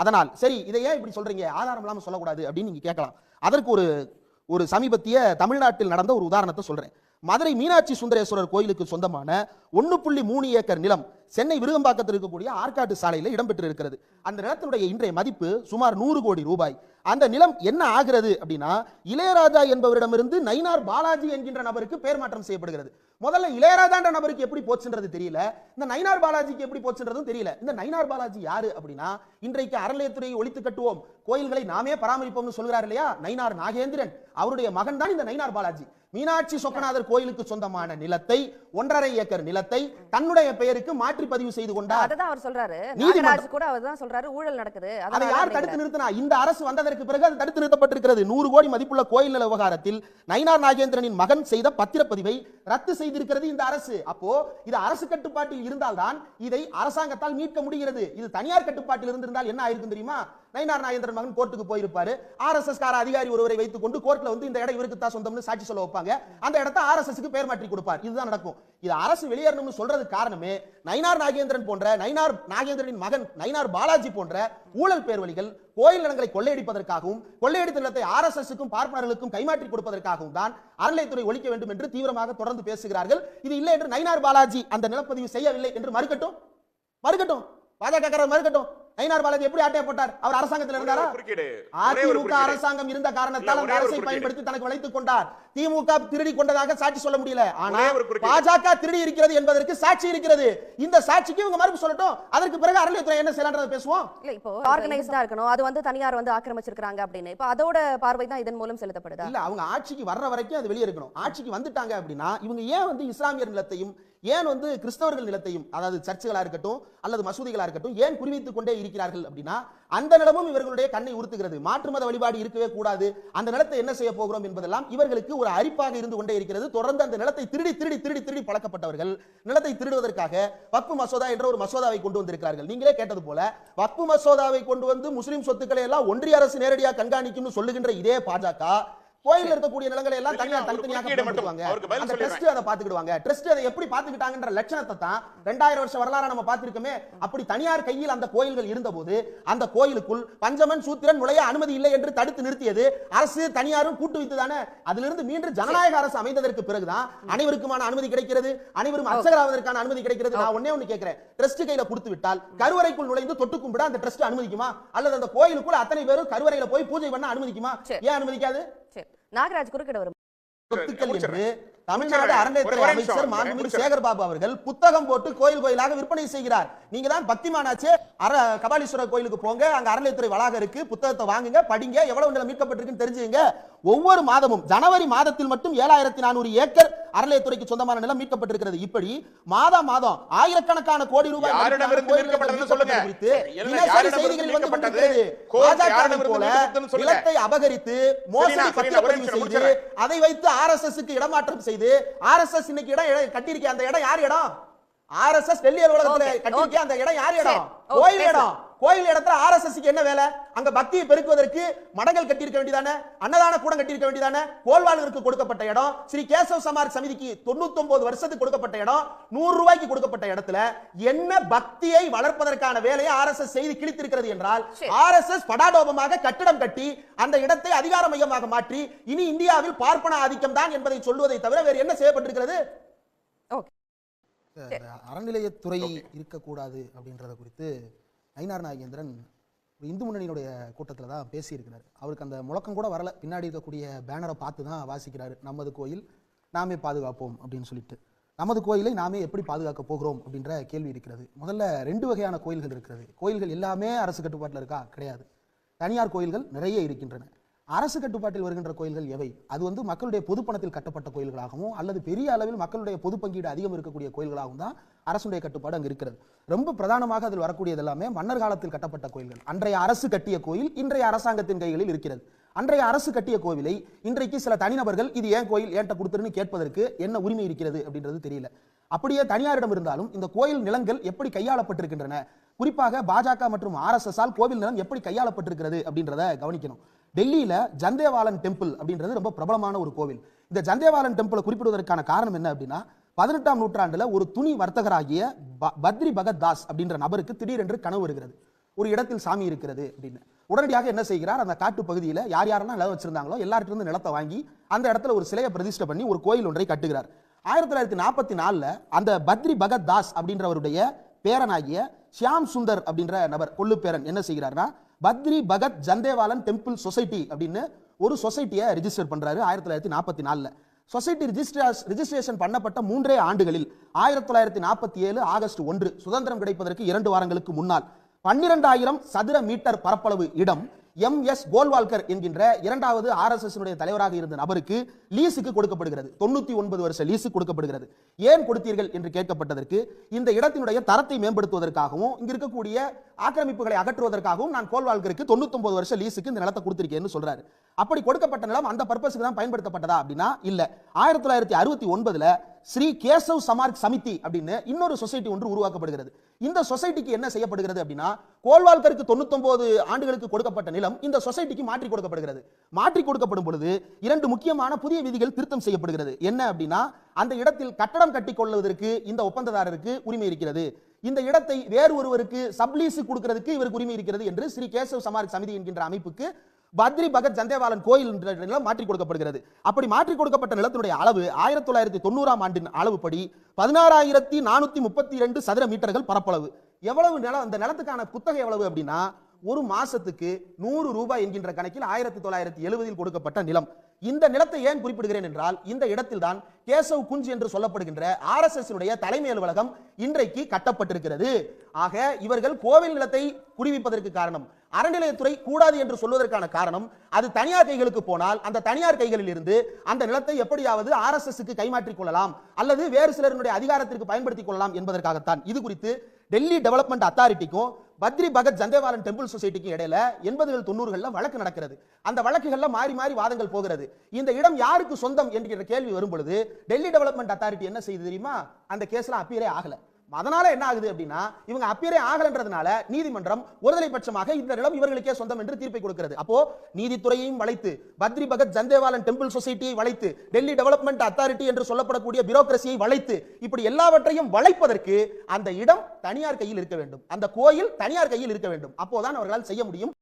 அதனால் சரி இதை ஏன் இப்படி சொல்றீங்க, ஆதாரம் இல்லாம சொல்லக்கூடாது அப்படின்னு நீங்க கேட்கலாம். அதற்கு ஒரு சமீபத்திய தமிழ்நாட்டில் நடந்த ஒரு உதாரணத்தை சொல்றேன். மதுரை மீனாட்சி சுந்தரேஸ்வரர் கோயிலுக்கு சொந்தமான 1.3 ஏக்கர் நிலம் சென்னை விருகம்பாக்கத்தில் இருக்கக்கூடிய ஆற்காட்டு சாலையில் இடம்பெற்று இருக்கிறது. அந்த நிலத்தினுடைய இன்றைய மதிப்பு சுமார் 100 கோடி ரூபாய். அந்த நிலம் என்ன ஆகிறது அப்படின்னா, இளையராஜா என்பவரிடமிருந்து நயினார் பாலாஜி என்கின்ற நபருக்கு பெயர் மாற்றம் செய்யப்படுகிறது. முதல்ல இளையராஜா என்ற நபருக்கு எப்படி போச்சுன்றது தெரியல, இந்த நயினார் பாலாஜிக்கு எப்படி போச்சுன்றதும் தெரியல. இந்த நயினார் பாலாஜி யாரு அப்படின்னா, இன்றைக்கு அறநிலையத்துறையை ஒழித்து கட்டுவோம், கோயில்களை நாமே பராமரிப்போம்னு சொல்கிறார் இல்லையா நயினார் நாகேந்திரன், அவருடைய மகன் தான் இந்த நயினார் பாலாஜி. மீனாட்சி சொக்கநாதர் கோயிலுக்கு சொந்தமான நிலத்தை 1.5 ஏக்கர் நிலத்தை தன்னுடைய பெயருக்கு மாற்றி பதிவு செய்து கொண்டார். அதுதான் அவர் சொல்றாரு. நாகராஜ் கூட அவர்தான் சொல்றாரு ஊழல் நடக்குது. அதை யார் தடுத்து நிறுத்தினா? இந்த அரசு வந்ததற்கு பிறகு அது தடுத்து நிறுத்தப்பட்டிருக்கிறது. 100 கோடி மதிப்புள்ள கோயில் நில விவகாரத்தில் நயினார் நாகேந்திரனின் மகன் செய்த பத்திரப்பதிவை ரத்து செய்திருக்கிறது இந்த அரசு. அப்போ இது அரசு கட்டுப்பாட்டில் இருந்தால்தான் இதை அரசாங்கத்தால் மீட்க முடிகிறது. இது தனியார் கட்டுப்பாட்டில் இருந்திருந்தால் என்ன ஆயிருக்கும் தெரியுமா? நயினார் நாகேந்திரன் மகன் கோர்ட்டுக்கு போயிருப்பாரு, RSS கார அதிகாரி ஒருவரை வைத்துக் கொண்டு கோர்ட்ல வந்து இந்த இடம் இவருக்கு தான் சொந்தம்னு சாட்சி சொல்ல வைப்பாங்க, அந்த இடத்தை RSSக்கு பெயர் மாற்றி கொடுப்பார். இதுதான் நடக்கும். இது அரசு வெளியேறணும்னு சொல்றதுக்கு காரணமே நயினார் நாகேந்திரன் போன்ற, நயினார் நாகேந்திரனின் மகன் நயினார் பாலாஜி போன்ற ஊழல் பேர்வழிகள் கோயில் நிலங்களை கொள்ளையடிப்பதற்காகவும் கொள்ளையடித்த நிலத்தை RSSக்கும் பார்ப்பனர்களுக்கும் கைமாற்றி கொடுப்பதற்காகவும் தான் அறநிலையத்துறை ஒழிக்க வேண்டும் என்று தீவிரமாக தொடர்ந்து பேசுகிறார்கள். இது இல்லை என்று நயினார் பாலாஜி அந்த நிலப்பதிவு செய்யவில்லை என்று மறுக்கட்டும், பாஜக மறுக்கட்டும். நயினார் பாலாஜி எப்படி ஆட்டைய போட்டார்? அவர் அரசாங்கத்தில் இருந்தாரா? அதிமுக அரசாங்கம் இருந்த காரணத்தால் அந்த அரசை பயன்படுத்தி தனக்கு வளைத்துக் கொண்டார். திமுக திருடி கொண்டதாக சாட்சி சொல்ல முடியல, ஆனால் பாஜக திருடி இருக்கிறது என்பதற்கு சாட்சி இருக்கிறது. இந்த சாட்சிக்கு இவங்க மறுப்பு சொல்லட்டும், அதற்கு பிறகு அறநிலையத்துறை என்ன செய்யலாம்ன்றதை பேசுவோம். இல்ல இப்போ ஆர்கனைஸ்டா இருக்கணும், அது வந்து தனியார் வந்து ஆக்கிரமிச்சிருக்காங்க அப்படின்னு இப்போ அதோட பார்வை தான் இதன் மூலம் செலுத்தப்படுதா? இல்ல, அவங்க ஆட்சிக்கு வர்ற வரைக்கும் அது வெளியே இருக்கணும். ஆட்சிக்கு வந்துட்டாங்க அப்படின்னா இவங்க ஏன் வந்து இஸ்லாமியர் நிலத்தையும் ஏன் வந்து கிறிஸ்தவர்கள் நிலத்தையும், அதாவது சர்ச்சுகளா இருக்கட்டும் அல்லது மசூதிகளா இருக்கட்டும், ஏன் குறிவைத்துக் கொண்டே இருக்கிறார்கள் அப்படின்னா அந்த நிலமும் இவர்களுடைய கண்ணை உறுத்துகிறது. மாற்று மத வழிபாடு இருக்கவே கூடாது, அந்த நிலத்தை என்ன செய்ய போகிறோம் என்பதெல்லாம் இவர்களுக்கு ஒரு அரிப்பாக இருந்து கொண்டே இருக்கிறது. தொடர்ந்து அந்த நிலத்தை திருடி திருடி திருடி திருடி பழக்கப்பட்டவர்கள் நிலத்தை திருடுவதற்காக வக்ஃப் மசோதா என்ற ஒரு மசோதாவை கொண்டு வந்திருக்கிறார்கள். நீங்களே கேட்டது போல வக்ஃப் மசோதாவை கொண்டு வந்து முஸ்லிம் சொத்துக்களை எல்லாம் ஒன்றிய அரசு நேரடியாக கண்காணிக்கும் சொல்லுகின்ற இதே பாஜக கோயில் இருக்கக்கூடிய நிலங்களை எல்லாம் தனித்தனியாக அந்த ட்ரஸ்ட் அதை பாத்துக்கிடுவாங்க. ட்ரஸ்ட் அதை எப்படி பாத்துக்கிட்டாங்கன்ற லட்சணத்தை தான் 2000 வருஷ வரலாறு நம்ம பார்த்திருக்கோமே. அப்படி தனியார் கையில் அந்த கோயில்கள் இருந்தபோது அந்த கோயிலுக்குள் பஞ்சமன் சூத்திரன் நுழைய அனுமதி இல்லை என்று தடுத்து நிறுத்தியது அரசு, தனியாரும் கூட்டு வைத்துதானே. அதிலிருந்து மீண்டும் ஜனநாயக அரசு அமைந்ததற்கு பிறகுதான் அனைவருக்குமான அனுமதி கிடைக்கிறது, அனைவரும் அர்ச்சகராவதற்கான அனுமதி கிடைக்கிறது. நான் ஒண்ணே ஒண்ணு கேட்கிறேன், ட்ரஸ்ட் கையில கொடுத்து விட்டால் கருவறைக்குள் நுழைந்து தொட்டு கும்பிட அந்த ட்ரஸ்ட் அனுமதிக்குமா? அல்லது அந்த கோயிலுக்குள் அத்தனை பேரும் கருவறையில போய் பூஜை பண்ண அனுமதிக்குமா? ஏன் அனுமதிக்காது? நாகராஜ் குறுக்கிட வரும். சொத்துக்கள் என்று தமிழ்நாடு அறநிலையத்துறை அமைச்சர் மாண்புமிகு சேகர் பாபு அவர்கள் புத்தகம் போட்டு கோயில் கோயிலாக விற்பனை செய்கிறார். நீங்க தான் பக்திமானாச்சே, கபாலீஸ்வரர் கோயிலுக்கு போங்க, அங்க அறநிலையத்துறை வளாகம் இருக்கு, புத்தகத்தை வாங்குங்க, படிங்க, எவ்வளவு நிலம் மீட்கப்பட்டிருக்குன்னு தெரிஞ்சுங்க. ஒவ்வொரு மாதமும் ஜனவரி மாதத்தில் மட்டும் 7400 ஏக்கர் அறநிலையத்துறைக்கு சொந்தமான நிலம் மீட்கப்பட்டிருக்கிறது. இப்படி மாதம் ஆயிரக்கணக்கான கோடி ரூபாய் நிலத்தை அபகரித்து மோசடி பத்திரப்பதிவு செய்து அதை வைத்து RSSக்கு இடமாற்றம் செய்து RSS இன்னைக்கு இடம் கட்டியிருக்க அந்த இடம் யார் இடம்? RSS டெல்லி அலுவலகத்தில் கட்டியிருக்க அந்த இடம் யார் இடம்? கோயில் இடம். கோயில் இடத்துல RSSக்கு என்ன வேலை? அங்க பக்தியை பெருக்குவதற்கு மடங்கள் கட்டியிருக்க வேண்டியதானே, அன்னதான கூடம் கட்டியிருக்க வேண்டியதானே, கோல்வாளருக்கு கொடுக்கப்பட்ட இடம், ஸ்ரீ கேசவ சமார் சமிதிக்கு 99 வருஷத்துக்கு கொடுக்கப்பட்ட இடம், 100 ரூபாய்க்கு கொடுக்கப்பட்ட இடத்துல என்ன பக்தியை வளர்ப்பதற்கான வேலையை RSS செய்து கிழித்திருக்கிறது என்றால் RSS படாடோபமாக கட்டிடம் கட்டி அந்த இடத்தை அதிகார மையமாக மாற்றி இனி இந்தியாவில் பார்ப்பன ஆதிக்கம் தான் என்பதை சொல்வதை தவிர வேறு என்ன செய்யப்பட்டிருக்கிறது? அறநிலையத்துறை இருக்கக்கூடாது அப்படின்றத குறித்து நயினார் நாகேந்திரன் இந்து முன்னணியினுடைய கூட்டத்தில் தான் பேசியிருக்கிறார். அவருக்கு அந்த முழக்கம் கூட வரல, பின்னாடி இருக்கக்கூடிய பேனரை பார்த்து தான் வாசிக்கிறாரு. நமது கோயில் நாமே பாதுகாப்போம் அப்படின்னு சொல்லிட்டு, நமது கோயிலை நாமே எப்படி பாதுகாக்க போகிறோம் அப்படின்ற கேள்வி இருக்கிறது. முதல்ல 2 வகையான கோயில்கள் இருக்கிறது. கோயில்கள் எல்லாமே அரசு கட்டுப்பாட்டில் இருக்கா? கிடையாது. தனியார் கோயில்கள் நிறைய இருக்கின்றன. அரசு கட்டுப்பாட்டில் வருகின்ற கோயில்கள் எவை? அது வந்து மக்களுடைய பொது பணத்தில் கட்டப்பட்ட கோயில்களாகவும் அல்லது பெரிய அளவில் மக்களுடைய பொது பங்கீடு அதிகம் இருக்கக்கூடிய கோயில்களாகவும் தான் அரசுடைய கட்டுப்பாடு அங்கு இருக்கிறது. ரொம்ப பிரதானமாக அதில் வரக்கூடியது எல்லாமே மன்னர் காலத்தில் கட்டப்பட்ட கோயில்கள். அன்றைய அரசு கட்டிய கோயில் இன்றைய அரசாங்கத்தின் கைகளில் இருக்கிறது. அன்றைய அரசு கட்டிய கோவிலை இன்றைக்கு சில தனிநபர்கள் இது ஏன் கோயில் ஏன்ட்ட கொடுத்துருன்னு கேட்பதற்கு என்ன உரிமை இருக்கிறது அப்படின்றது தெரியல. அப்படியே தனியாரிடம் இருந்தாலும் இந்த கோயில் நிலங்கள் எப்படி கையாளப்பட்டிருக்கின்றன, குறிப்பாக பாஜக மற்றும் RSS-ஆல் கோவில் நிலம் எப்படி கையாளப்பட்டிருக்கிறது அப்படின்றத கவனிக்கணும். டெல்லியில ஜந்தேவாலன் டெம்பிள் அப்படின்றது ரொம்ப பிரபலமான ஒரு கோவில். இந்த ஜந்தேவாலன் டெம்பிளை குறிப்பிடுவதற்கான காரணம் என்ன அப்படின்னா, 18ஆம் நூற்றாண்டுல ஒரு துணி வர்த்தகராகிய பத்ரி பகத் தாஸ் அப்படின்ற நபருக்கு திடீரென்று கனவு வருகிறது. ஒரு இடத்தில் சாமி இருக்கிறது அப்படின்னு. உடனடியாக என்ன செய்கிறார், அந்த காட்டு பகுதியில் யார் யாரெல்லாம் நிலம் வச்சிருந்தாங்களோ எல்லார்ட்ட இருந்து நிலத்தை வாங்கி அந்த இடத்துல ஒரு சிலையை பிரதிஷ்டை பண்ணி ஒரு கோயில் ஒன்றை கட்டுகிறார். 1944 அந்த பத்ரி பகத் தாஸ் அப்படின்றவருடைய பேரனாகிய ஷியாம் சுந்தர் அப்படின்ற நபர் கொள்ளு பேரன் என்ன செய்கிறார்னா, பத்ரி பகத் ஜந்தேவாலன் டெம்பிள் சொசைட்டி அப்படின்னு ஒரு சொசைட்டியை ரிஜிஸ்டர் பண்றாரு 1944. சொசைட்டி ரிஜிஸ்ட்ரேஷன் பண்ணப்பட்ட 3 ஆண்டுகளில் 1947 ஆகஸ்ட் 1 சுதந்திரம் கிடைப்பதற்கு 2 வாரங்களுக்கு முன்னால் 12,000 சதுர மீட்டர் பரப்பளவு இடம் எம்.எஸ். கோல்வால்கர் என்கின்ற 2வது RSS தலைவராக இருந்த நபருக்கு லீஸுக்கு கொடுக்கப்படுகிறது. 99 வருஷ லீஸு கொடுக்கப்படுகிறது. ஏன் கொடுத்தீர்கள் என்று கேட்கப்பட்டதற்கு, இந்த இடத்தினுடைய தரத்தை மேம்படுத்துவதற்காகவும் இங்க இருக்கக்கூடிய ஆக்கிரமிப்புகளை அகற்றுவதற்காகவும் நான் கோல்வால்கருக்கு 99 வருஷ லீஸுக்கு இந்த நிலத்தை கொடுத்திருக்கேன்னு சொல்றாரு. அப்படி கொடுக்கப்பட்ட நிலம் அந்த பர்பஸ்க்கு தான் பயன்படுத்தப்பட்டதா அப்படின்னா இல்ல. 1969 ஸ்ரீ கேசவ் சமார்க் சமிதி அப்படின்னு இன்னொரு சொசைட்டி ஒன்று உருவாக்கப்படுகிறது. இந்த சொசைட்டிக்கு என்ன செய்யப்படுகிறது அப்படின்னா, கோல்வால்கருக்கு 99 ஆண்டுகளுக்கு கொடுக்கப்பட்ட நிலம் இந்த சொசைட்டிக்கு மாற்றி கொடுக்கப்படுகிறது. மாற்றி கொடுக்கப்படும் பொழுது 2 முக்கியமான புதிய விதிகள் திருத்தம் செய்யப்படுகிறது. என்ன அப்படின்னா, அந்த இடத்தில் கட்டடம் கட்டிக் கொள்வதற்கு இந்த ஒப்பந்ததாரருக்கு உரிமை இருக்கிறது, இந்த இடத்தை வேறு ஒருவருக்கு சப்லீஸ் கொடுக்கிறதுக்கு இவருக்கு உரிமை இருக்கிறது என்று ஸ்ரீ கேசவ் சமார்க் சமிதி என்கின்ற அமைப்புக்கு பத்ரி பகத் ஜந்தேவாலன் கோயில் நிலம் மாற்றி கொடுக்கப்படுகிறது. அப்படி மாற்றி கொடுக்கப்பட்ட நிலத்தினுடைய அளவு 1990 ஆண்டின் அளவுப்படி 16,432 சதுர மீட்டர்கள் பரப்பளவு. எவ்வளவு நிலம், அந்த நிலத்துக்கான குத்தகை எவ்வளவு அப்படின்னா, ஒரு மாசத்துக்கு 100 ரூபாய் என்கின்ற கணக்கில் 1970 கொடுக்கப்பட்ட நிலம். இந்த நிலத்தை ஏன் குறிப்பிடுகிறேன் என்றால், இந்த இடத்தில் தான் கேசவ் குஞ்ச் என்று சொல்லப்படுகின்ற RSS தலைமை அலுவலகம் இன்றைக்கு கட்டப்பட்டிருக்கிறது. ஆக இவர்கள் கோவில் நிலத்தை குடிவிப்பதற்கு காரணம், அறநிலையத்துறை கூடாது என்று சொல்வதற்கான காரணம், அது தனியார் கைகளுக்கு போனால் அந்த தனியார் கைகளில் இருந்து அந்த நிலத்தை எப்படியாவது RSSக்கு கைமாற்றிக் கொள்ளலாம் அல்லது வேறு சிலருடைய அதிகாரத்திற்கு பயன்படுத்திக் கொள்ளலாம் என்பதற்காகத்தான். இது குறித்து டெல்லி டெவலப்மெண்ட் அத்தாரிட்டிக்கும் பத்ரி பகத் ஜந்தேவாலன் டெம்பிள் சொசைட்டிக்கும் இடையில 80கள் 90களில் வழக்கு நடக்கிறது. அந்த வழக்குகள்ல மாறி மாறி வாதங்கள் போகிறது. இந்த இடம் யாருக்கு சொந்தம் என்கிற கேள்வி வரும் பொழுது டெல்லி டெவலப்மெண்ட் அத்தாரிட்டி என்ன செய்யுது தெரியுமா, அந்த கேஸ்ல அப்பீரே ஆகல. அதனால என்ன ஆகுது அப்படின்னா, இவங்க அப்பீரே ஆகலன்றதுனால நீதிமன்றம் ஒருதலை பட்சமாக இந்த நிலம் இவர்களுக்கே சொந்தம் என்று தீர்ப்பை கொடுக்கிறது. அப்போ நீதித்துறையையும் வளைத்து, பத்ரி பகத் ஜந்தேவாலன் டெம்பிள் சொசைட்டியை வளைத்து, டெல்லி டெவலப்மெண்ட் அத்தாரிட்டி என்று சொல்லப்படக்கூடிய பியூரோக்ரசியை வளைத்து, இப்படி எல்லாவற்றையும் வளைப்பதற்கு அந்த இடம் தனியார் கையில் இருக்க வேண்டும், அந்த கோயில் தனியார் கையில் இருக்க வேண்டும். அப்போதான் அவர்களால் செய்ய முடியும்.